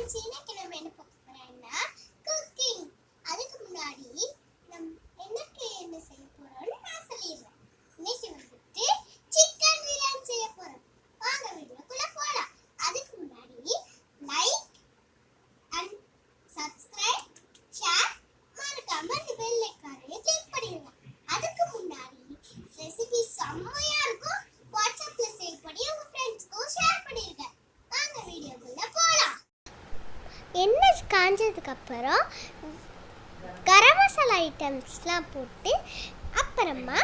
Friends இன்னைக்கு நம்ம என்ன பார்க்க போறோம்னா குக்கிங். அதுக்கு முன்னாடி என்ன செய்ய போறோம்னு நான் சொல்லிடுறேன். இன்னைக்கு வந்துட்டு சிக்கன் பிரியாணி செய்ய போறோம். வாங்க வீடியோக்குள்ள போலாம். அதுக்கு முன்னாடி லைக் அண்ட் சப்ஸ்கிரைப், ஷேர், மறக்காம அந்த பெல் ஐகானை கிளிக் பண்ணிடுங்க. அதுக்கு முன்னாடி ரெசிபி செம்மையா இருக்கும். வாட்ஸ்அப்ல சேவ் பண்ணி உங்க ஃப்ரெண்ட்ஸ்க்கு ஷேர் பண்ணிடுங்க. வாங்க வீடியோக்குள்ள போலாம். எண்ணெய் காஞ்சதுக்கு அப்புறம் கரம் மசாலா ஐட்டம்ஸ்லாம் போட்டு அப்புறமா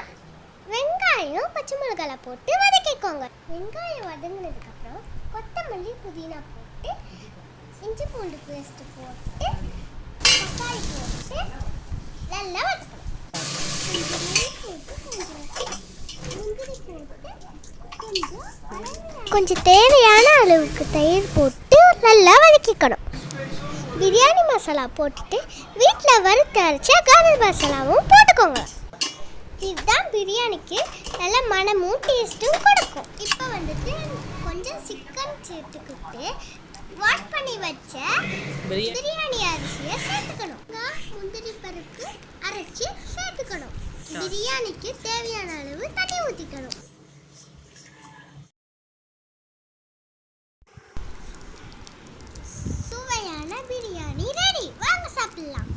வெங்காயம் பச்சை மிளகாய் போட்டு வதக்கிக்கோங்க. வெங்காயம் வதங்கினதுக்கப்புறம் கொத்தமல்லி புதினா போட்டு இஞ்சி பூண்டு பேஸ்ட் போட்டு தக்காளி போட்டு நல்லா வதக்கணும். கொஞ்சம் தேவையான அளவுக்கு தயிர் போட்டு நல்லா வதக்கிக்கணும். பிரியாணி மசாலா போட்டுட்டு வீட்டில் வறுத்து அரைச்ச கரம் மசாலாவும் போட்டுக்கோங்க. இதுதான் பிரியாணிக்கு நல்ல மனமும் டேஸ்ட்டும் கொடுக்கும். இப்போ வந்துட்டு கொஞ்சம் சிக்கன் சேர்த்துக்கிட்டு வாஷ் பண்ணி வச்ச பிரியாணி அரிசியை சேர்த்துக்கணும். முந்திரி பருப்பு அரைச்சி சேர்த்துக்கணும். பிரியாணிக்கு தேவையான அளவு தண்ணி ஊற்றிக்கணும். சுவையான பிரியாணி ரெடி. வாங்க சாப்பிடலாம்.